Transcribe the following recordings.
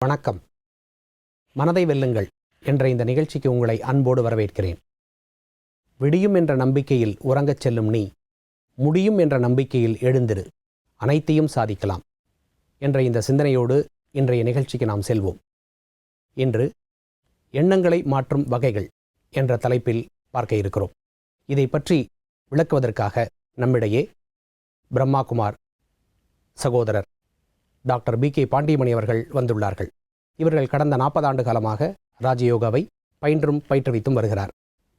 வணக்கம். மனதை வெல்லுங்கள் என்ற இந்த நிகழ்ச்சிக்கு உங்களை அன்போடு வரவேற்கிறேன். விடியும் என்ற நம்பிக்கையில் உறங்கச் செல்லும் நீ, முடியும் என்ற நம்பிக்கையில் எழுந்திரு, அனைத்தையும் சாதிக்கலாம் என்ற இந்த சிந்தனையோடு இன்றைய நிகழ்ச்சிக்கு நாம் செல்வோம். இன்று எண்ணங்களை மாற்றும் வகைகள் என்ற தலைப்பில் பார்க்க இருக்கிறோம். இதை பற்றி விளக்குவதற்காக நம்மிடையே பிரம்மாகுமார் சகோதரர் டாக்டர் பி.கே. பாண்டியமணி அவர்கள் வந்துள்ளார்கள். இவர்கள் கடந்த 40 ஆண்டு காலமாக ராஜயோகாவை பயின்றும் பயிற்றுவித்தும் வருகிறார்.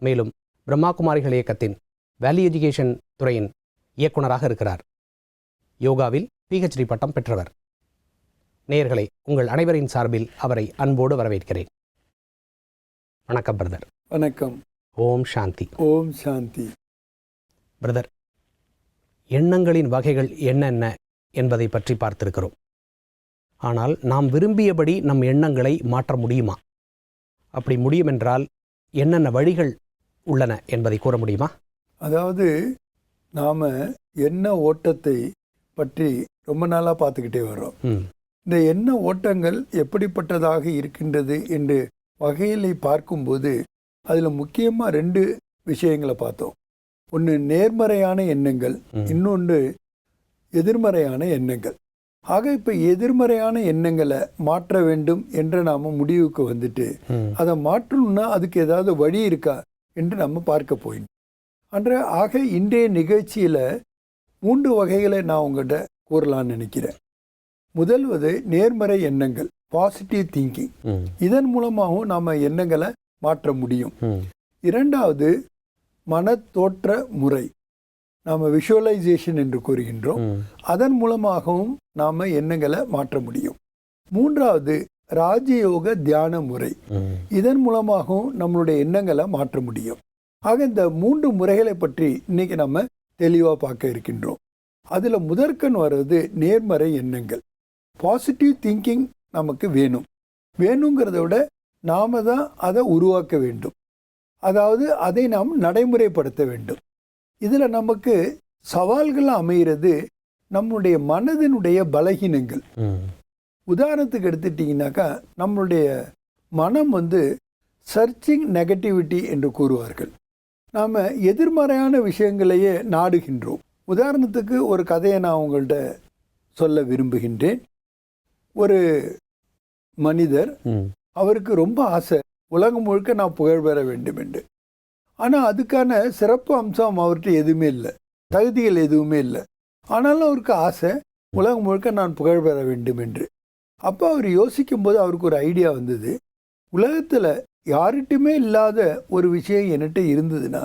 மேலும் பிரம்மாகுமாரிகள் இயக்கத்தின் வேல்யூ எஜுகேஷன் துறையின் இயக்குநராக இருக்கிறார். யோகாவில் PhD பட்டம் பெற்றவர். நேயர்களே, உங்கள் அனைவரின் சார்பில் அவரை அன்போடு வரவேற்கிறேன். வணக்கம் பிரதர். வணக்கம். ஓம் சாந்தி. ஓம் சாந்தி. பிரதர், எண்ணங்களின் வகைகள் என்னென்ன என்பதை பற்றி பார்த்திருக்கிறோம். ஆனால் நாம் விரும்பியபடி நம் எண்ணங்களை மாற்ற முடியுமா? அப்படி முடியும் என்றால் என்னென்ன வழிகள் உள்ளன என்பதை கூற முடியுமா? அதாவது நாம் எண்ண ஓட்டத்தை பற்றி ரொம்ப நாளாக பார்த்துக்கிட்டே வர்றோம். இந்த எண்ண ஓட்டங்கள் எப்படிப்பட்டதாக இருக்கின்றது என்று வகைகளை பார்க்கும்போது அதில் முக்கியமாக 2 விஷயங்களை பார்த்தோம். ஒன்று நேர்மறையான எண்ணங்கள், இன்னொன்று எதிர்மறையான எண்ணங்கள். ஆக இப்போ எதிர்மறையான எண்ணங்களை மாற்ற வேண்டும் என்ற நாம் முடிவுக்கு வந்துட்டு அதை மாற்றணும்னா அதுக்கு ஏதாவது வழி இருக்கா என்று நம்ம பார்க்க போயிடும். ஆக இன்றைய நிகழ்ச்சியில் 3 வகைகளை நான் உங்கள்கிட்ட கூறலான்னு நினைக்கிறேன். முதல்வது நேர்மறை எண்ணங்கள், பாசிட்டிவ் திங்கிங். இதன் மூலமாகவும் நாம் எண்ணங்களை மாற்ற முடியும். இரண்டாவது மனத்தோற்ற முறை, நாம் விஷுவலைசேஷன் என்று கூறுகின்றோம். அதன் மூலமாகவும் நாம் எண்ணங்களை மாற்ற முடியும். மூன்றாவது ராஜயோக தியான முறை. இதன் மூலமாகவும் நம்மளுடைய எண்ணங்களை மாற்ற முடியும். ஆக இந்த 3 முறைகளை பற்றி இன்னைக்கு நம்ம தெளிவாக பார்க்க இருக்கின்றோம். அதில் முதற்கண் வர்றது நேர்மறை எண்ணங்கள். பாசிட்டிவ் திங்கிங் நமக்கு வேணுங்கிறத விட நாம் தான் அதை உருவாக்க வேண்டும். அதாவது அதை நாம் நடைமுறைப்படுத்த வேண்டும். இதில் நமக்கு சவால்கள் அமைகிறது நம்முடைய மனதினுடைய பலகீனங்கள். உதாரணத்துக்கு எடுத்துட்டிங்கனாக்கா, நம்மளுடைய மனம் சர்ச்சிங் நெகட்டிவிட்டி என்று கூறுவார்கள். நாம் எதிர்மறையான விஷயங்களையே நாடுகின்றோம். உதாரணத்துக்கு ஒரு கதையை நான் உங்கள்கிட்ட சொல்ல விரும்புகின்றேன். ஒரு மனிதர், அவருக்கு ரொம்ப ஆசை உலகம் முழுக்க நான் புகழ் பெற வேண்டும் என்று. ஆனால் அதுக்கான சிறப்பு அம்சம் அவர்கிட்ட எதுவுமே இல்லை, தகுதிகள் எதுவுமே இல்லை. ஆனாலும் அவருக்கு ஆசை உலகம் முழுக்க நான் புகழ் பெற வேண்டும் என்று. அப்போ அவர் யோசிக்கும்போது அவருக்கு ஒரு ஐடியா வந்தது. உலகத்தில் யார்கிட்டையுமே இல்லாத ஒரு விஷயம் என்கிட்ட இருந்ததுன்னா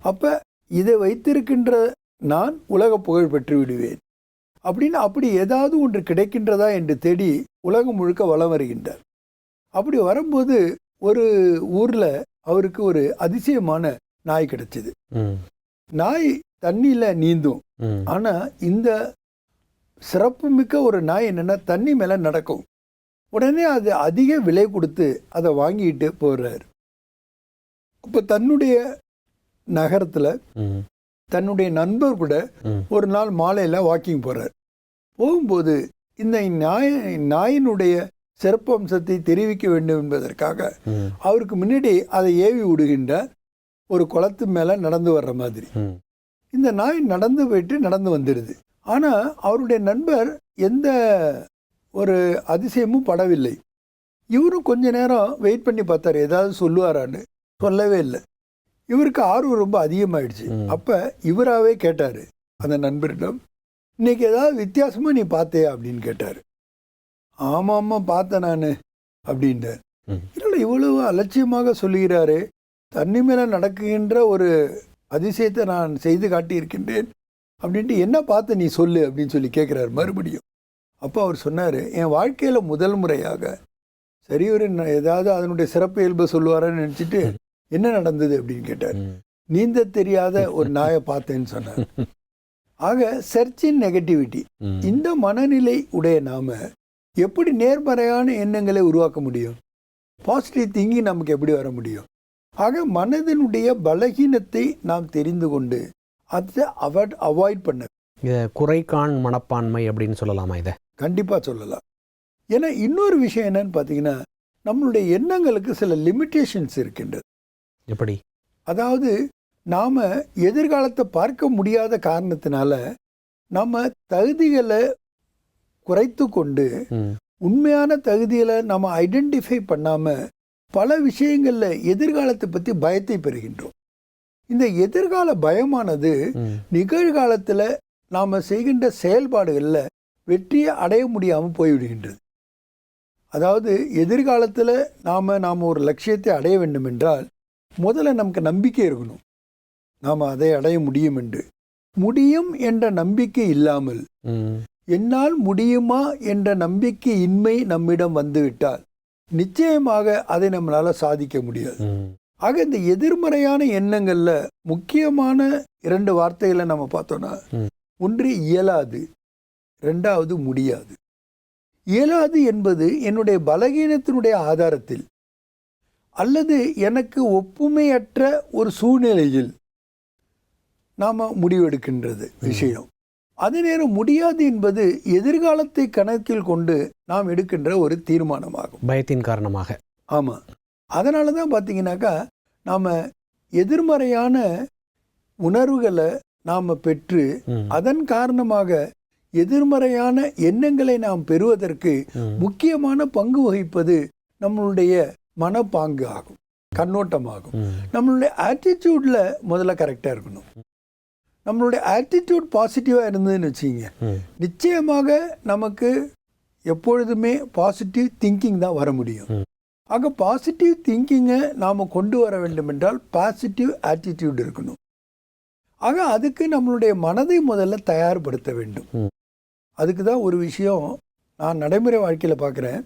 அப்போ இதை வைத்திருக்கின்ற நான் உலக புகழ் பெற்று விடுவேன் அப்படின்னு. அப்படி ஏதாவது ஒன்று கிடைக்கின்றதா என்று தேடி உலகம் முழுக்க வலம் வருகின்றார். அப்படி வரும்போது ஒரு ஊரில் அவருக்கு ஒரு அதிசயமான நாய் கிடைச்சது. நாய் தண்ணியில் நீந்தும். ஆனால் இந்த சிறப்புமிக்க ஒரு நாய் என்னென்னா தண்ணி மேலே நடக்கும். உடனே அது அதிக விலை கொடுத்து அதை வாங்கிட்டு போடுறாரு. அப்போ தன்னுடைய நகரத்தில் தன்னுடைய நண்பர் கூட ஒரு நாள் மாலையில் வாக்கிங் போகிறார். போகும்போது இந்த நாயினுடைய சிறப்பு அம்சத்தை தெரிவிக்க வேண்டும் என்பதற்காக அவருக்கு முன்னாடி அதை ஏவி விடுகின்றார். ஒரு குளத்து மேலே நடந்து வர்ற மாதிரி இந்த நாய் நடந்து போயிட்டு நடந்து வந்துடுது. ஆனால் அவருடைய நண்பர் எந்த ஒரு அதிசயமும் படவில்லை. இவரும் கொஞ்ச நேரம் வெயிட் பண்ணி பார்த்தாரு, ஏதாவது சொல்லுவாரான்னு. சொல்லவே இல்லை. இவருக்கு ஆர்வம் ரொம்ப அதிகமாயிடுச்சு. அப்போ இவராகவே கேட்டார் அந்த நண்பரிடம், இன்னைக்கு ஏதாவது வித்தியாசமாக நீ பார்த்தியா அப்படின்னு கேட்டார். ஆமாம் பார்த்தேன் நான் அப்படின்றார். இல்லை, இவ்வளவு அலட்சியமாக சொல்லுகிறாரு, தண்ணி மேலே நடக்குகின்ற ஒரு அதிசயத்தை நான் செய்து காட்டியிருக்கின்றேன் அப்படின்ட்டு என்ன பார்த்து நீ சொல்லு அப்படின்னு சொல்லி கேட்குறாரு மறுபடியும். அப்போ அவர் சொன்னார், என் வாழ்க்கையில் முதல் முறையாக சரி ஒரு ஏதாவது அதனுடைய சிறப்பு இயல்பை சொல்லுவாரன்னு நினச்சிட்டு என்ன நடந்தது அப்படின்னு கேட்டார். நீந்த தெரியாத ஒரு நாயை பார்த்தேன்னு சொன்னார். ஆக சர்ச்சின் நெகட்டிவிட்டி, இந்த மனநிலை உடைய நாம எப்படி நேர்மறையான எண்ணங்களை உருவாக்க முடியும்? பாசிட்டிவ் திங்கிங் நமக்கு எப்படி வர முடியும்? ஆக மனதினுடைய பலகீனத்தை நாம் தெரிந்து கொண்டு அதை அவாய்ட் பண்ண குறைகான் மனப்பான்மை அப்படின்னு சொல்லலாமா? இதை கண்டிப்பாக சொல்லலாம். ஏன்னா இன்னொரு விஷயம் என்னன்னு பார்த்தீங்கன்னா, நம்மளுடைய எண்ணங்களுக்கு சில லிமிட்டேஷன்ஸ் இருக்கின்றது. எப்படி? அதாவது நாம் எதிர்காலத்தை பார்க்க முடியாத காரணத்தினால நம்ம தகுதிகளை குறைத்து கொண்டு உண்மையான தகுதிகளை நம்ம ஐடென்டிஃபை பண்ணாமல் பல விஷயங்களில் எதிர்காலத்தை பற்றி பயத்தை பெறுகின்றோம். இந்த எதிர்கால பயமானது நிகழ்காலத்தில் நாம் செய்கின்ற செயல்பாடுகளில் வெற்றியை அடைய முடியாமல் போய்விடுகின்றது. அதாவது எதிர்காலத்தில் நாம் ஒரு லட்சியத்தை அடைய வேண்டும் என்றால் முதல்ல நமக்கு நம்பிக்கை இருக்கணும், நாம் அதை அடைய முடியும் என்று. முடியும் என்ற நம்பிக்கை இல்லாமல் என்னால் முடியுமா என்ற நம்பிக்கை இன்மை நம்மிடம் வந்துவிட்டால் நிச்சயமாக அதை நம்மளால் சாதிக்க முடியாது. ஆக இந்த எதிர்மறையான எண்ணங்களில் முக்கியமான 2 வார்த்தைகளை நம்ம பார்த்தோன்னா, ஒன்று இயலாது, 2வது முடியாது. இயலாது என்பது என்னுடைய பலகீனத்தினுடைய ஆதாரத்தில் அல்லது எனக்கு ஒப்புமையற்ற ஒரு சூழ்நிலையில் நாம் முடிவெடுக்கின்றது விஷயம். அதே நேரம் முடியாது என்பது எதிர்காலத்தை கணக்கில் கொண்டு நாம் எடுக்கின்ற ஒரு தீர்மானமாகும், பயத்தின் காரணமாக. ஆமாம். அதனால தான் பார்த்தீங்கன்னாக்கா நாம் எதிர்மறையான உணர்வுகளை நாம் பெற்று அதன் காரணமாக எதிர்மறையான எண்ணங்களை நாம் பெறுவதற்கு முக்கியமான பங்கு வகிப்பது நம்மளுடைய மனப்பாங்கு ஆகும், கண்ணோட்டமாகும். நம்மளுடைய ஆட்டிடியூட்ல முதல்ல கரெக்டாக இருக்கணும். நம்மளுடைய ஆட்டிடியூட் பாசிட்டிவாக இருந்ததுன்னு வச்சுங்க, நிச்சயமாக நமக்கு எப்பொழுதுமே பாசிட்டிவ் திங்கிங் தான் வர முடியும். ஆக பாசிட்டிவ் திங்கிங்கை நாம் கொண்டு வர வேண்டும் என்றால் பாசிட்டிவ் ஆட்டிடியூட் இருக்கணும். ஆக அதுக்கு நம்மளுடைய மனதை முதல்ல தயார்படுத்த வேண்டும். அதுக்கு தான் ஒரு விஷயம் நான் நடைமுறை வாழ்க்கையில் பார்க்குறேன்.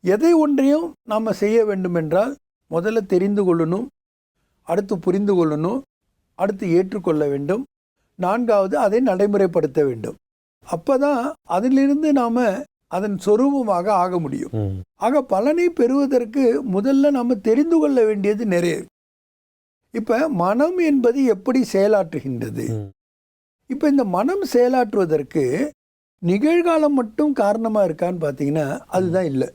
எதை ஒன்றையும் நாம் செய்ய வேண்டும் என்றால் முதல்ல தெரிந்து கொள்ளணும், அடுத்து புரிந்து கொள்ளணும், அடுத்து ஏற்றுக்கொள்ள வேண்டும், 4வது அதை நடைமுறைப்படுத்த வேண்டும். அப்போ தான் அதிலிருந்து நாம் அதன் சொரூபமாக ஆக முடியும். ஆக பலனை பெறுவதற்கு முதல்ல நாம் தெரிந்து கொள்ள வேண்டியது நிறைய. இப்போ மனம் என்பது எப்படி செயலாற்றுகின்றது? இப்போ இந்த மனம் செயலாற்றுவதற்கு நிகழ்காலம் மட்டும் காரணமாக இருக்கான்னு பார்த்தீங்கன்னா அதுதான் இல்லை.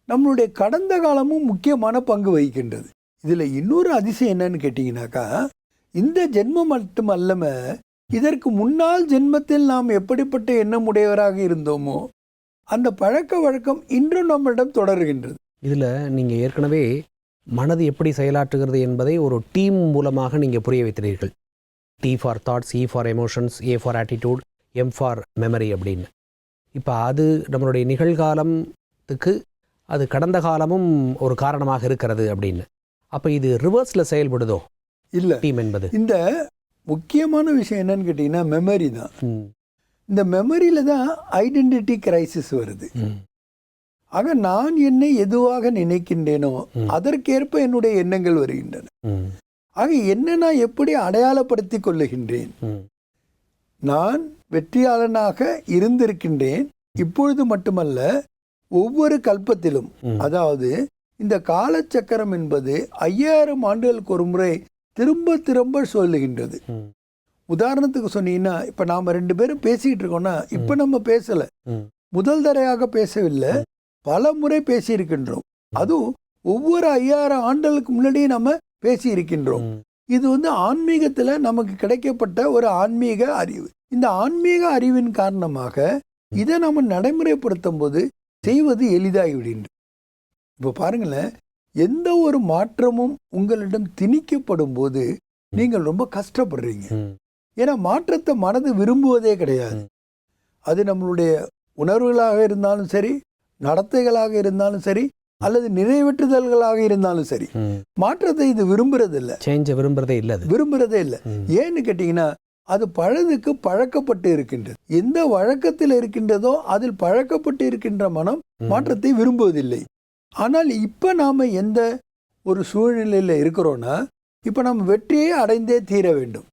நம்மளுடைய கடந்த காலமும் முக்கியமான பங்கு வகிக்கின்றது. இதில் இன்னொரு அதிசயம் என்னன்னு கேட்டிங்கனாக்கா, இந்த ஜென்மம் மட்டும் அல்லாமல் இதற்கு முன்னாள் ஜென்மத்தில் நாம் எப்படிப்பட்ட எண்ணமுடையவராக இருந்தோமோ அந்த பழக்க வழக்கம் இன்றும் நம்மிடம் தொடர்கின்றது. இதில் நீங்கள் ஏற்கனவே மனது எப்படி செயலாற்றுகிறது என்பதை ஒரு டீம் மூலமாக நீங்கள் புரிய வைக்கிறீர்கள். T for thoughts, E for emotions, A for attitude, M for memory அப்படின்னு. இப்போ அது நம்மளுடைய நிகழ்காலத்துக்கு அது கடந்த காலமும் ஒரு காரணமாக இருக்கிறது அப்படின்னு. அப்போ இது ரிவர்ஸில் செயல்படுதோ? இல்லை, டீம் என்பது இந்த முக்கியமான விஷயம் என்னன்னு கேட்டிங்கன்னா மெமரி தான். இந்த மெமரியில் தான் ஐடென்டிட்டி கிரைசிஸ் வருது. ஆக நான் என்னை எதுவாக நினைக்கின்றேனோ அதற்கேற்ப என்னுடைய எண்ணங்கள் வருகின்றன. ஆக என்ன நான் எப்படி அடையாளப்படுத்தி கொள்ளுகின்றேன்? நான் வெற்றியாளனாக இருந்திருக்கின்றேன், இப்பொழுது மட்டுமல்ல ஒவ்வொரு கல்பத்திலும். அதாவது இந்த காலச்சக்கரம் என்பது 5000 ஆண்டுகளுக்கு ஒரு முறை திரும்ப திரும்ப சொல்லுகின்றது. உதாரணத்துக்கு சொன்னீங்கன்னா, இப்போ நாம் 2 பேரும் பேசிக்கிட்டு இருக்கோம்னா இப்போ நம்ம பேசலை, முதல் தடையாக பேசவில்லை, பல முறை பேசியிருக்கின்றோம். அதுவும் ஒவ்வொரு 5000 ஆண்டுகளுக்கு முன்னாடியே நம்ம பேசி இருக்கின்றோம். இது ஆன்மீகத்தில் நமக்கு கிடைக்கப்பட்ட ஒரு ஆன்மீக அறிவு. இந்த ஆன்மீக அறிவின் காரணமாக இதை நம்ம நடைமுறைப்படுத்தும் போது செய்வது எளிதாகிவிடுகின்றது. இப்போ பாருங்களேன், எந்த ஒரு மாற்றமும் உங்களிடம் திணிக்கப்படும் போது நீங்கள் ரொம்ப கஷ்டப்படுறீங்க. ஏன்னா மாற்றத்தை மனது விரும்புவதே கிடையாது. அது நம்மளுடைய உணர்வுகளாக இருந்தாலும் சரி, நடத்தைகளாக இருந்தாலும் சரி, அல்லது நிறைவேற்றுதல்களாக இருந்தாலும் சரி, மாற்றத்தை இது விரும்புறதில்லை, விரும்புறதே இல்லை. ஏன்னு கேட்டீங்கன்னா அது பழதுக்கு பழக்கப்பட்டு இருக்கின்றது. எந்த வழக்கத்தில் இருக்கின்றதோ அதில் பழக்கப்பட்டு இருக்கின்ற மனம் மாற்றத்தை விரும்புவதில்லை. ஆனால் இப்போ நாம் எந்த ஒரு சூழ்நிலையில் இருக்கிறோன்னா, இப்போ நாம் வெற்றியை அடைந்தே தீர வேண்டும்,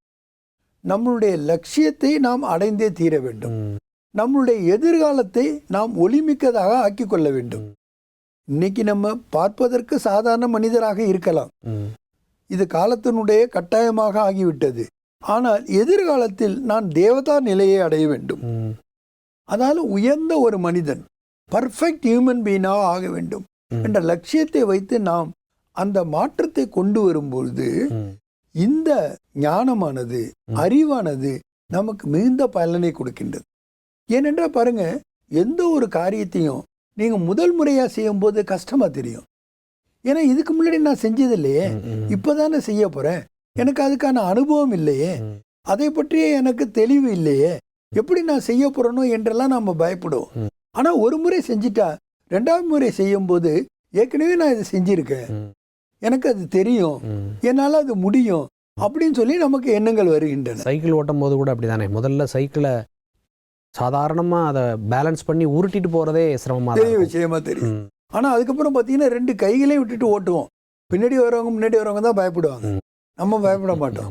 நம்மளுடைய லட்சியத்தை நாம் அடைந்தே தீர வேண்டும், நம்மளுடைய எதிர்காலத்தை நாம் ஒளிமிக்கதாக ஆக்கி கொள்ள வேண்டும். இன்னைக்கு நம்ம பார்ப்பதற்கு சாதாரண மனிதராக இருக்கலாம், இது காலத்தினுடைய கட்டாயமாக ஆகிவிட்டது. ஆனால் எதிர்காலத்தில் நான் தேவதா நிலையை அடைய வேண்டும், அதனால உயர்ந்த ஒரு மனிதன், பர்ஃபெக்ட் ஹியூமன் பீயிங்காக ஆக வேண்டும் என்ற லட்சியத்தை வைத்து நாம் அந்த மாற்றத்தை கொண்டு வரும்பொழுது இந்த ஞானமானது, அறிவானது நமக்கு மிகுந்த பலனை கொடுக்கின்றது. ஏனென்றால் பாருங்க, எந்த ஒரு காரியத்தையும் நீங்க முதல் முறையா செய்யும் போது கஷ்டமா தெரியும். ஏன்னா இதுக்கு முன்னாடி நான் செஞ்சது இல்லையே, இப்பதானே செய்ய போறேன், எனக்கு அதுக்கான அனுபவம் இல்லையே, அதை பற்றிய எனக்கு தெளிவு இல்லையே, எப்படி நான் செய்ய போறேனோ என்றெல்லாம் நாம பயப்படுவோம். ஆனா ஒரு முறை செஞ்சுட்டா 2வது முறை செய்யும் போது ஏற்கனவே நான் இதை செஞ்சிருக்கேன், எனக்கு அது தெரியும், என்னால அது முடியும் அப்படின்னு சொல்லி நமக்கு எண்ணங்கள் வருகின்றன. சைக்கிள் ஓட்டும் போது கூட அப்படிதானே, முதல்ல சைக்கிளை சாதாரணமா அதை பேலன்ஸ் பண்ணி உருட்டிட்டு போறதே சிரமமா பெரிய விஷயமா தெரியும். ஆனா அதுக்கப்புறம் பாத்தீங்கன்னா 2 கைகளையும் விட்டுட்டு ஓட்டுவோம். முன்னாடி வரவங்க தான் பயப்படுவாங்க, நம்ம பயப்பட மாட்டோம்.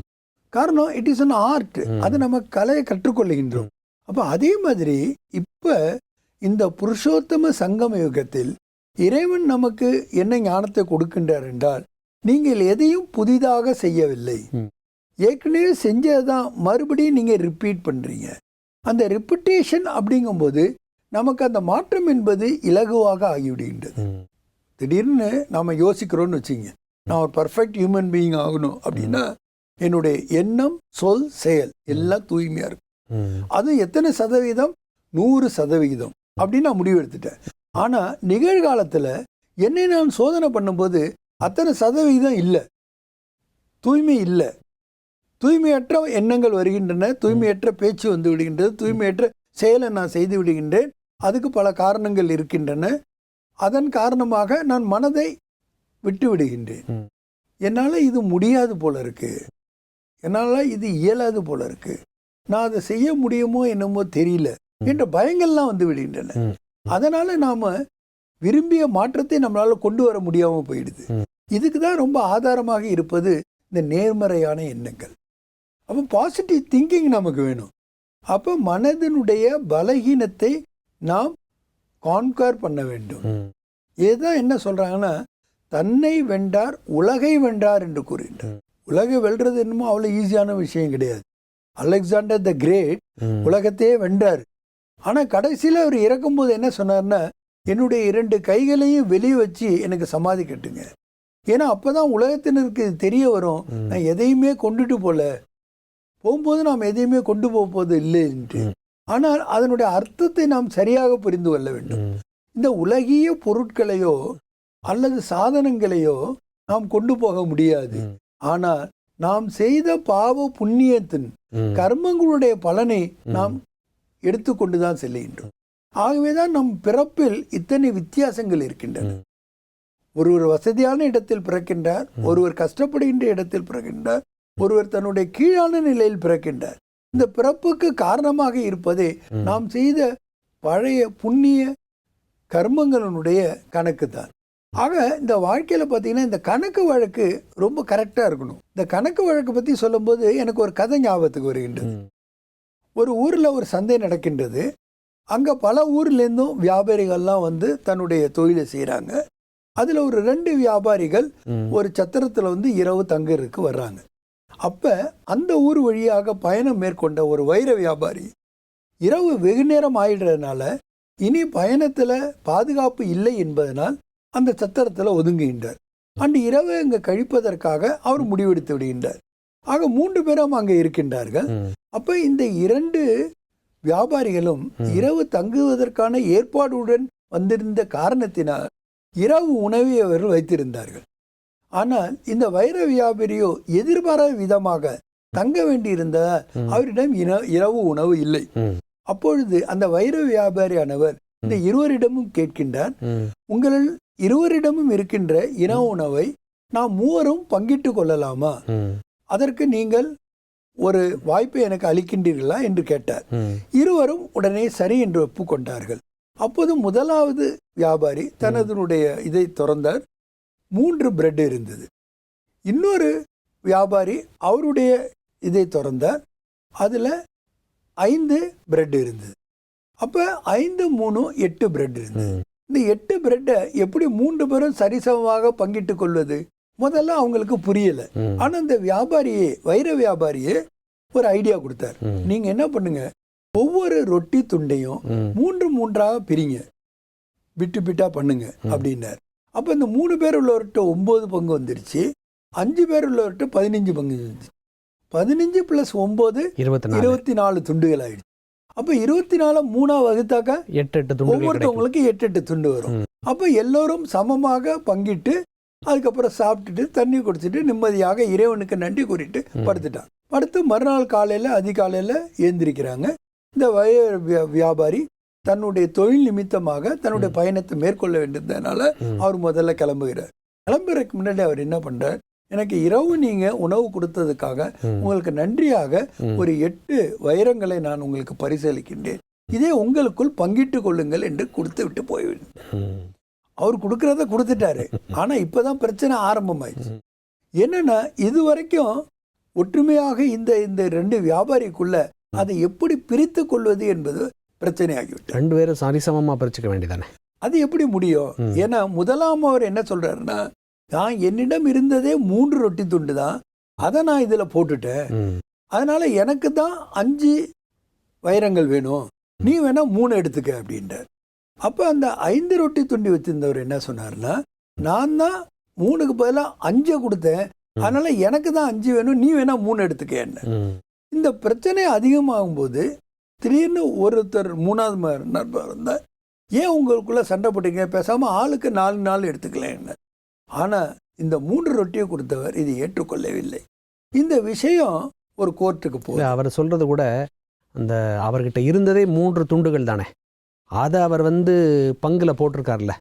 காரணம் இட் இஸ் அன் ஆர்ட், அது நம்ம கலையை கற்றுக்கொள்ளுகின்றோம். அப்ப அதே மாதிரி இப்ப இந்த புருஷோத்தம சங்கம யுகத்தில் இறைவன் நமக்கு என்ன ஞானத்தை கொடுக்கின்றார் என்றால், நீங்கள் எதையும் புதிதாக செய்யவில்லை, ஏற்கனவே செஞ்சதான் மறுபடியும் நீங்க ரிப்பீட் பண்றீங்க. அந்த ரிப்பிட்டேஷன் அப்படிங்கும்போது நமக்கு அந்த மாற்றம் என்பது இலகுவாக ஆகிவிடுகின்றது. திடீர்னு நாம யோசிக்கிறோம்னு வச்சுங்க, நான் ஒரு பர்ஃபெக்ட் ஹியூமன் பீயிங் ஆகணும் அப்படின்னா என்னுடைய எண்ணம், சொல், செயல் எல்லாம் தூய்மையா இருக்கும். அது எத்தனை சதவீதம்? 100% அப்படின்னு நான் முடிவு எடுத்துட்டேன். ஆனா நிகழ்காலத்துல என்னை நான் சோதனை பண்ணும்போது அத்தனை சதவீதம் இல்லை, தூய்மை இல்லை. தூய்மையற்ற எண்ணங்கள் வருகின்றன, தூய்மையற்ற பேச்சு வந்து விடுகின்றது, தூய்மையற்ற செயலை நான் செய்து விடுகின்றேன். அதுக்கு பல காரணங்கள் இருக்கின்றன. அதன் காரணமாக நான் மனதை விட்டு விடுகின்றேன். என்னால் இது முடியாது போல இருக்கு, என்னால் இது இயலாது போல இருக்கு, நான் அதை செய்ய முடியுமோ என்னமோ தெரியல என்ற பயங்கள்லாம் வந்து விடுகின்றன. அதனால நாம விரும்பிய மாற்றத்தை நம்மளால கொண்டு வர முடியாம போயிடுது. இதுக்கு தான் ரொம்ப ஆதாரமாக இருப்பது இந்த நேர்மறையான எண்ணங்கள். அப்போ பாசிட்டிவ் திங்கிங் நமக்கு வேணும். அப்போ மனதினுடைய பலகீனத்தை நாம் கான்கர் பண்ண வேண்டும். இதுதான் என்ன சொல்றாங்கன்னா, தன்னை வென்றார் உலகை வென்றார் என்று கூறுகின்றார். உலகை வெல்றது என்னமோ அவ்வளவு ஈஸியான விஷயம் கிடையாது. அலெக்சாண்டர் த கிரேட் உலகத்தையே வென்றார். ஆனா கடைசியில் அவர் இறக்கும்போது என்ன சொன்னார்னா, என்னுடைய 2 கைகளையும் வெளியே வச்சு எனக்கு சமாதி கட்டுங்க. ஏன்னா அப்பதான் உலகத்தினருக்கு தெரிய வரும், நான் எதையுமே கொண்டுட்டு போகும்போது நாம் எதையுமே கொண்டு போவது இல்லை என்று. ஆனால் அதனுடைய அர்த்தத்தை நாம் சரியாக புரிந்து கொள்ள வேண்டும். இந்த உலகிய பொருட்களையோ அல்லது சாதனங்களையோ நாம் கொண்டு போக முடியாது. ஆனால் நாம் செய்த பாவ புண்ணியத்தின் கர்மங்களுடைய பலனை நாம் எடுத்துக்கொண்டுதான் செல்கின்றோம். ஆகவேதான் நம் பிறப்பில் இத்தனை வித்தியாசங்கள் இருக்கின்றன. ஒருவர் வசதியான இடத்தில் பிறக்கின்றார், ஒருவர் கஷ்டப்படுகின்ற இடத்தில் பிறக்கின்றார், ஒருவர் தன்னுடைய கீழான நிலையில் பிறக்கின்றார். இந்த பிறப்புக்கு காரணமாக இருப்பதே நாம் செய்த பழைய புண்ணிய கர்மங்களுடைய கணக்கு தான். ஆக இந்த வாழ்க்கையில பார்த்தீங்கன்னா இந்த கணக்கு வழக்கு ரொம்ப கரெக்டா இருக்கணும். இந்த கணக்கு வழக்கு பத்தி சொல்லும்போது எனக்கு ஒரு கதை ஞாபகத்துக்கு வருகின்றது. ஒரு ஊர்ல ஒரு சந்தை நடக்கின்றது. அங்க பல ஊர்ல இருந்தும் வியாபாரிகள்லாம் வந்து தன்னுடைய தொழிலை செய்யறாங்க. அதுல ஒரு 2 வியாபாரிகள் ஒரு சத்திரத்துல வந்து இரவு தங்கறதுக்கு வர்றாங்க. அப்ப அந்த ஊர் வழியாக பயணம் மேற்கொண்ட ஒரு வைர வியாபாரி இரவு வெகு நேரம் ஆயிடுறதுனால இனி பயணத்துல பாதுகாப்பு இல்லை என்பதனால் அந்த சத்திரத்துல ஒதுங்குகின்றார். அன்று இரவு அங்க கழிப்பதற்காக அவர் முடிவெடுத்து விடுகின்றார். ஆக 3 பேரும் அங்க இருக்கின்றார்கள். அப்ப இந்த 2 வியாபாரிகளும் இரவு தங்குவதற்கான ஏற்பாடுடன் வந்திருந்த காரணத்தினால் இரவு உணவை அவர்கள் வைத்திருந்தார்கள். ஆனால் இந்த வைர வியாபாரியோ எதிர்பாராத விதமாக தங்க வேண்டியிருந்ததால் அவரிடம் இரவு உணவு இல்லை. அப்பொழுது அந்த வைர வியாபாரியானவர் இந்த இருவரிடமும் கேட்கின்றார், உங்களில் இருவரிடமும் இருக்கின்ற இரவு உணவை நாம் 3வரும் பங்கிட்டு கொள்ளலாமா? அதற்கு நீங்கள் ஒரு வாய்ப்பை எனக்கு அளிக்கின்றீர்களா என்று கேட்டார். இருவரும் உடனே சரி என்று ஒப்புக்கொண்டார்கள். அப்போது முதலாவது வியாபாரி தனதனுடைய இதை திறந்தார். 3 பிரெட் இருந்தது. இன்னொரு வியாபாரி அவருடைய இதை திறந்தார். அதுல 5 பிரெட் இருந்தது. அப்ப 5, 3, 8 பிரெட் இருந்தது. இந்த 8 பிரெட்டை எப்படி 3 பேரும் சரிசமமாக பங்கிட்டு கொள்வது? முதல்ல அவங்களுக்கு புரியல. ஆனா இந்த வியாபாரியே, வைர வியாபாரியே ஒரு ஐடியா கொடுத்தார். நீங்க என்ன பண்ணுங்க, ஒவ்வொரு ரொட்டி துண்டையும் 3 3ஆக பிரிங்க. பிட்டு பிட்டா பண்ணுங்க அப்படின்னார். அப்போ இந்த 3 பேர் உள்ளவர்கிட்ட 9 பங்கு வந்துருச்சு, 5 பேர் உள்ளவர்கிட்ட 15 பங்கு வந்துச்சு. 15 + 9 24 துண்டுகள் ஆயிடுச்சு. அப்போ 24 3ஆ வகுத்தாக்கா 8 துண்டு, ஒவ்வொருத்தவங்களுக்கு 8 துண்டு வரும். அப்போ எல்லோரும் சமமாக பங்கிட்டு அதுக்கப்புறம் சாப்பிட்டுட்டு தண்ணி குடிச்சிட்டு நிம்மதியாக இறைவனுக்கு நன்றி கூறிட்டு படுத்துட்டான். படுத்து மறுநாள் காலையில் அதிகாலையில் எழுந்திருக்கிறாங்க. இந்த வியாபாரி தன்னுடைய தொழில் நிமித்தமாக தன்னுடைய பயணத்தை மேற்கொள்ள வேண்டியதுனால அவர் முதல்ல கிளம்புகிறார். கிளம்புறதுக்கு முன்னாடி அவர் என்ன பண்றார், எனக்கு இரவு நீங்க உணவு கொடுத்ததுக்காக உங்களுக்கு நன்றியாக ஒரு 8 வைரங்களை நான் உங்களுக்கு பரிசளிக்கின்றேன், இதே உங்களுக்குள் பங்கிட்டு கொள்ளுங்கள் என்று கொடுத்து விட்டு போய்விட்டார். அவர் கொடுக்கறத கொடுத்துட்டாரு. ஆனா இப்பதான் பிரச்சனை ஆரம்பமாயிடுச்சு. என்னன்னா இது வரைக்கும் ஒற்றுமையாக இந்த 2 வியாபாரிக்குள்ள அதை எப்படி பிரித்து கொள்வது என்பது பிரச்சனையாகிவிட்டு 2 பேரும் சரிசமமா பிரிச்சுக்க வேண்டியதானே. அது எப்படி முடியும்? ஏன்னா முதலாம் அவர் என்ன சொல்றாருன்னா, நான் என்னிடம் இருந்ததே 3 ரொட்டி துண்டு தான், அதை நான் இதுல போட்டுட்டேன், அதனால எனக்கு தான் 5 வைரங்கள் வேணும், நீ வேணா 3 எடுத்துக்க அப்படின்றார். அப்ப அந்த 5 ரொட்டி துண்டி வச்சிருந்தவர் என்ன சொன்னார்னா, நான் தான் 3க்கு பதிலாக 5 கொடுத்தேன், அதனால எனக்கு தான் 5 வேணும், நீ வேணா 3 எடுத்துக்க. என்ன இந்த பிரச்சனை அதிகமாகும் போது திடீர்னு ஒருத்தர் 3வது நண்பர் இருந்தா, ஏன் உங்களுக்குள்ள சண்டை போட்டீங்க, பேசாம ஆளுக்கு 4 எடுத்துக்கல. ஆனா இந்த 3 ரொட்டியை கொடுத்தவர் இதை ஏற்றுக்கொள்ளவில்லை. இந்த விஷயம் ஒரு கோர்ட்டுக்கு போகுது. அவர் சொல்றது கூட அந்த அவர்கிட்ட இருந்ததே 3 துண்டுகள் தானே, அதை அவர் பங்குல போட்டிருக்கார்ல,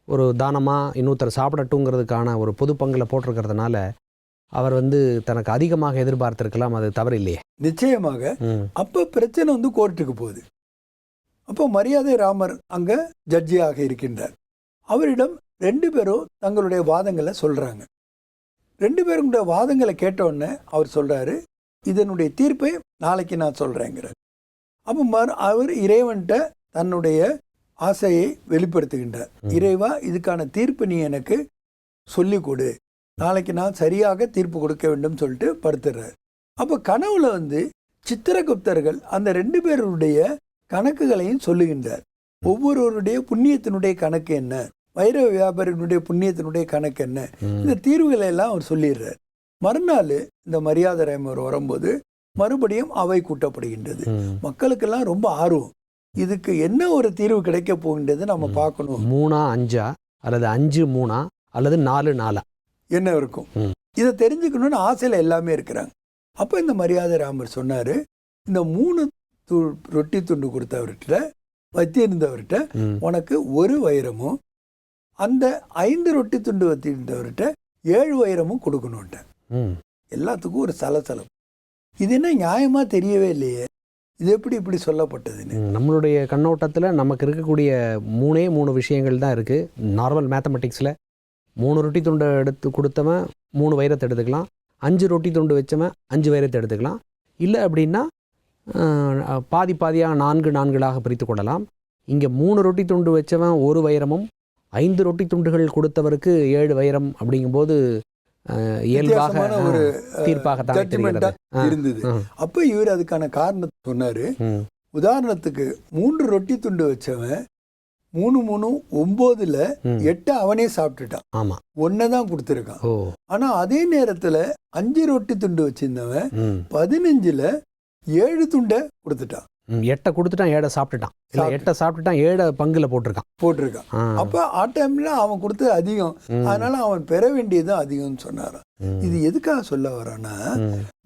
ஒரு தானமா இன்னொருத்தர் சாப்பிடட்டுங்கிறதுக்கான ஒரு பொது பங்குல போட்டிருக்கிறதுனால அவர் தனக்கு அதிகமாக எதிர்பார்த்திருக்கலாம், அது தவறு இல்லையே. நிச்சயமாக. அப்ப பிரச்சனை கோர்ட்டுக்கு போகுது. அப்போ மரியாதை ராமர் அங்க ஜட்ஜியாக இருக்கின்றார். அவரிடம் 2 பேரும் தங்களுடைய வாதங்களை சொல்றாங்க. 2 பேருடைய வாதங்களை கேட்ட உடனே அவர் சொல்றாரு, இதனுடைய தீர்ப்பை நாளைக்கு நான் சொல்றேங்கிறார். அப்போ அவர் இறைவன்கிட்ட தன்னுடைய ஆசையை வெளிப்படுத்துகின்றார். இறைவா, இதுக்கான தீர்ப்பு நீ எனக்கு சொல்லி கொடு, நாளைக்கு நான் சரியாக தீர்ப்பு கொடுக்க வேண்டும் சொல்லிட்டு படுத்துறாரு. அப்போ கனவுல சித்திரகுப்தர்கள் அந்த 2 பேருடைய கணக்குகளையும் சொல்லுகின்றார். ஒவ்வொருவருடைய புண்ணியத்தினுடைய கணக்கு என்ன, வைர வியாபாரியினுடைய புண்ணியத்தினுடைய கணக்கு என்ன, இந்த தீர்வுகளை எல்லாம் அவர் சொல்லிடுறார். மறுநாள் இந்த மரியாதை ராமர் வரும்போது மறுபடியும் அவை கூட்டப்படுகின்றது. மக்களுக்கெல்லாம் ரொம்ப ஆர்வம், இதுக்கு என்ன ஒரு தீர்வு கிடைக்க போகின்றது நம்ம பார்க்கணும். 3-5 அல்லது 5-3 அல்லது 4-4 என்ன இருக்கும், இதை தெரிஞ்சுக்கணும்னு ஆசையில எல்லாமே இருக்கிறாங்க. அப்ப இந்த மரியாதை ராமர் சொன்னாரு, இந்த 3 ரொட்டி துண்டு கொடுத்தவர்கிட்ட வச்சிருந்தவர்கிட்ட உனக்கு 1 வைரமும், அந்த 5 ரொட்டி துண்டு வச்சிருந்தவர்கிட்ட 7 வைரமும் கொடுக்கணும்ட்ட. எல்லாத்துக்கும் ஒரு சலசலம். இது என்ன நியாயமா தெரியவே இல்லையே, இது எப்படி இப்படி சொல்லப்பட்டதுன்னு. நம்மளுடைய கண்ணோட்டத்தில் நமக்கு இருக்கக்கூடிய 3 விஷயங்கள் தான் இருக்கு. நார்மல் மேத்தமெட்டிக்ஸில் 3 ரொட்டி துண்டை எடுத்து கொடுத்தவன் 3 வைரத்தை எடுத்துக்கலாம், 5 ரொட்டி துண்டு வச்சவன் 5 வைரத்தை எடுத்துக்கலாம். இல்லை அப்படின்னா பாதி பாதியாக 4 பிரித்து கொள்ளலாம். இங்கே 3 ரொட்டி துண்டு வச்சவன் 1 வைரமும் 5 ரொட்டி துண்டுகள் கொடுத்தவருக்கு 7 வைரம் அப்படிங்கும்போது இயல்பாக ஒரு தீர்ப்பாக இருந்தது. அப்ப இவர் அதுக்கான காரணத்தை சொன்னாரு. உதாரணத்துக்கு 3 ரொட்டி துண்டு வச்சவன் 3 9ல் 8 அவனே சாப்பிட்டுட்டான். ஆமா, 1 தான் கொடுத்துருக்கான். ஆனா அதே நேரத்துல 5 ரொட்டி துண்டு வச்சிருந்தவன் 15ல் 7 துண்டை கொடுத்துட்டான். 8 கொடுத்துட்டான், 7 சாப்பிட்டுட்டான். 8 சாப்பிட்டுட்டான், 7 பங்குல போட்டிருக்கான். அப்ப ஆட்டம்ல அவன் கொடுத்தது அதிகம், அதனால அவன் பெற வேண்டியது அதிகம்னு சொன்னாராம். இது எதுக்காக சொல்ல வரானா,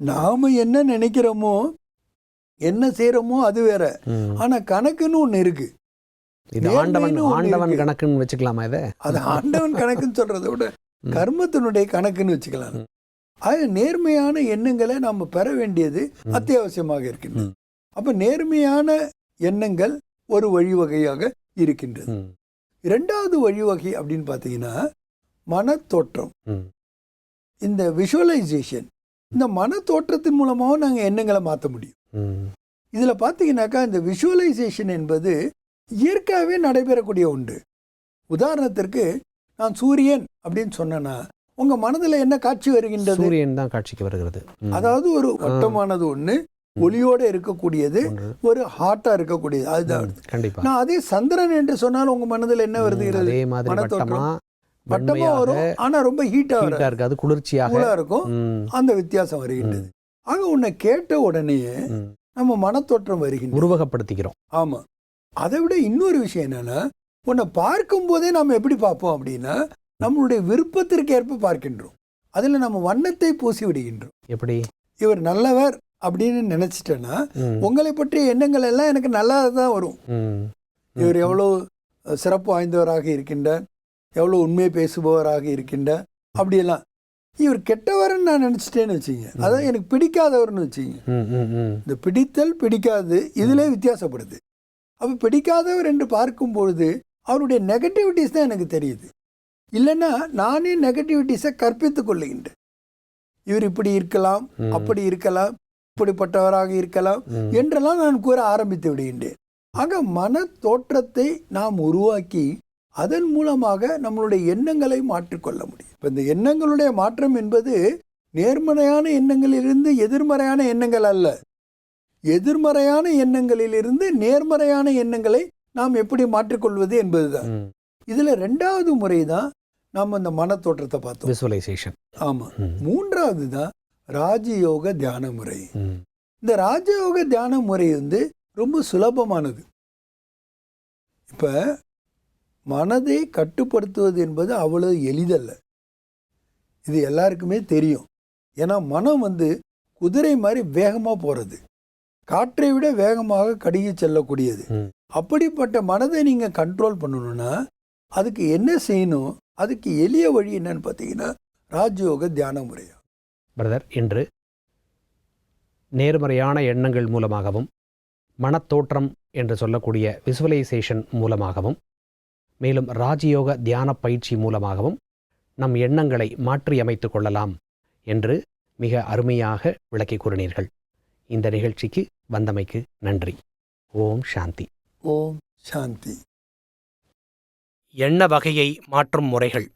நாம என்ன நினைக்கிறோமோ என்ன செய்யறோமோ அது வேற, ஆனா கணக்குன்னு ஒண்ணு இருக்கு. இது ஆண்டவன் கணக்குன்னு வச்சுக்கலாமா? இதை அது ஆண்டவன் கணக்குன்னு சொல்றதை விட கர்மத்தினுடைய கணக்குன்னு வச்சுக்கலாம். அது நேர்மையான எண்ணங்களை நம்ம பெற வேண்டியது அத்தியாவசியமாக இருக்கின்றது. அப்ப நேர்மையான எண்ணங்கள் ஒரு வழிவகையாக இருக்கின்றது. 2வது வழிவகை அப்படின்னு பாத்தீங்கன்னா மனத்தோற்றம். இந்த விஷுவலைசேஷன், இந்த மனத்தோற்றத்தின் மூலமாகவும் நாங்க எண்ணங்களை மாற்ற முடியும். இதுல பாத்தீங்கன்னாக்கா இந்த விஷுவலைசேஷன் என்பது இயற்கையாகவே நடைபெறக்கூடிய ஒன்று. உதாரணத்திற்கு நான் சூரியன் அப்படின்னு சொன்னேன்னா உங்க மனதில் என்ன காட்சி வருகின்றது? சூரியன் தான் காட்சிக்கு வருகிறது. அதாவது ஒரு வட்டமானது ஒன்று, ஒளியோட இருக்கக்கூடியது, ஒன்று. ஒரு ஹாட்டா இருக்கக்கூடியது. அதுதான் கண்டிப்பா நான் அதே சந்திரன் என்று சொன்னால் உங்க மனதில் என்ன வருகிறது? அதே மாதிரி மனத்தோற்றம் வட்டமா வட்டமா வரும், ஆனா ரொம்ப ஹீட்டா ஹீட்டா இருக்காது, குளிர்ச்சியாக கூலா இருக்கும். ம், அந்த வித்தியாசம் வருகின்றது. ஆக உன்னை கேட்ட உடனேயே ம். நம்ம மனத்தோற்றம் வருகின்றது. உருவகப்படுத்திக்கிறோம். ஆமா. அதை விட இன்னொரு விஷயம் என்னன்னா, உன்னை பார்க்கும் போதே நம்ம எப்படி பார்ப்போம் அப்படின்னா, நம்மளுடைய விருப்பத்திற்கு ஏற்ப பார்க்கின்றோம். அதுல நம்ம வண்ணத்தை பூசி விடுகின்றோம். எப்படி? இவர் நல்லவர் அப்படின்னு நினைச்சிட்டேன்னா, ம், உங்களை பற்றிய எண்ணங்கள் எல்லாம் எனக்கு நல்லா தான் வரும். ம், இவர் எவ்வளவு சிறப்பு வாய்ந்தவராக இருக்கின்றார், எவ்வளவு உண்மை பேசுபவராக இருக்கின்றார், அப்படியெல்லாம். இவர் கெட்டவர்ன்னு நான் நினைச்சிட்டேன்னு வச்சுங்க, அதான் எனக்கு பிடிக்காதவர்னு வச்சுங்க. ம், ம், ம். இந்த பிடித்தல் பிடிக்காது இதிலே வித்தியாசப்படுது. அப்போ பிடிக்காதவர் என்று பார்க்கும் பொழுது அவருடைய நெகட்டிவிட்டிஸ் தான் எனக்கு தெரியுது. இல்லைன்னா நானே நெகட்டிவிட்டிஸை கற்பித்து கொள்ளுகின்றேன். இவர் இப்படி இருக்கலாம், அப்படி இருக்கலாம், இப்படிப்பட்டவராக இருக்கலாம் என்றெல்லாம் நான் கூற ஆரம்பித்து விடுகின்றேன். ஆக மன தோற்றத்தை நாம் உருவாக்கி அதன் மூலமாக நம்மளுடைய எண்ணங்களை மாற்றிக்கொள்ள முடியும். இப்போ இந்த எண்ணங்களுடைய மாற்றம் என்பது நேர்மறையான எண்ணங்களிலிருந்து எதிர்மறையான எண்ணங்கள் அல்ல. எதிர்மறையான எண்ணங்களிலிருந்து நேர்மறையான எண்ணங்களை நாம் எப்படி மாற்றிக்கொள்வது என்பதுதான். இதுல 2வது முறை தான் நாம் அந்த மன தோற்றத்தை பார்த்தோம், விசுவலைசேஷன். ஆமா. 3வது தான் ராஜயோக தியான முறை. இந்த ராஜயோக தியான முறை ரொம்ப சுலபமானது. இப்ப மனதை கட்டுப்படுத்துவது என்பது அவ்வளவு எளிதல்ல. இது எல்லாருக்குமே தெரியும். ஏன்னா மனம் குதிரை மாதிரி வேகமா போறது, காற்றை விட வேகமாக கடிகி செல்லக்கூடியது. அப்படிப்பட்ட மனதை நீங்க கண்ட்ரோல் பண்ணணும்னா அதுக்கு என்ன செய்யணும்? அதுக்கு எளிய வழி என்னன்னு பார்த்தீங்கன்னா ராஜயோக தியான முறை. பிரதர், இன்று நேர்மறையான எண்ணங்கள் மூலமாகவும் மனத்தோற்றம் என்று சொல்லக்கூடிய விசுவலைசேஷன் மூலமாகவும் மேலும் ராஜயோக தியான பயிற்சி மூலமாகவும் நம் எண்ணங்களை மாற்றி அமைத்து கொள்ளலாம் என்று மிக அருமையாக விளக்கி கூறினீர்கள். இந்த நிகழ்ச்சிக்கு வந்தமைக்கு நன்றி. ஓம் சாந்தி. ஓம் சாந்தி. எண்ண வகையை மாற்றும் முறைகள்.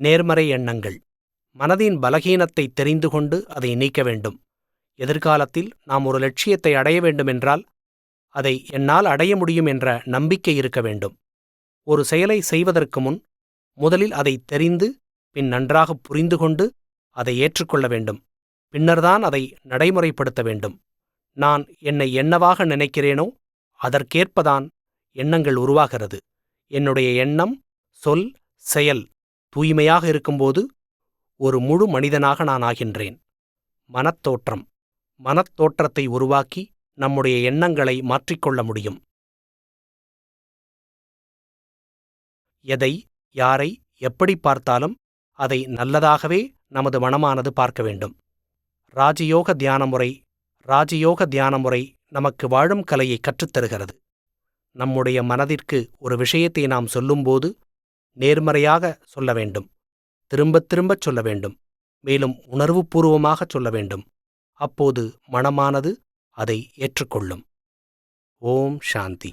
நேர்மறை எண்ணங்கள். மனதின் பலகீனத்தை தெரிந்து கொண்டு அதை நீக்க வேண்டும். எதிர்காலத்தில் நாம் ஒரு லட்சியத்தை அடைய வேண்டுமென்றால் அதை என்னால் அடைய முடியும் என்ற நம்பிக்கை இருக்க வேண்டும். ஒரு செயலை செய்வதற்கு முன் முதலில் அதை தெரிந்து பின் நன்றாக புரிந்து கொண்டு அதை ஏற்றுக்கொள்ள வேண்டும். பின்னர்தான் அதை நடைமுறைப்படுத்த வேண்டும். நான் என்னை என்னவாக நினைக்கிறேனோ அதற்கேற்பதான் எண்ணங்கள் உருவாகிறது. என்னுடைய எண்ணம், சொல், செயல் தூய்மையாக இருக்கும்போது ஒரு முழு மனிதனாக நான் ஆகின்றேன். மனத்தோற்றம். மனத்தோற்றத்தை உருவாக்கி நம்முடைய எண்ணங்களை மாற்றிக்கொள்ள முடியும். எதை, யாரை, எப்படி பார்த்தாலும் அதை நல்லதாகவே நமது மனமானது பார்க்க வேண்டும். ராஜயோக தியானமுறை. ராஜயோக தியானமுறை நமக்கு வாழும் கலையை கற்றுத்தருகிறது. நம்முடைய மனதிற்கு ஒரு விஷயத்தை நாம் சொல்லும்போது நேர்மறையாக சொல்ல வேண்டும், திரும்பத் திரும்பச் சொல்ல வேண்டும், மேலும் உணர்வுபூர்வமாகச் சொல்ல வேண்டும். அப்போது மனமானது அதை ஏற்றுக்கொள்ளும். ஓம் சாந்தி.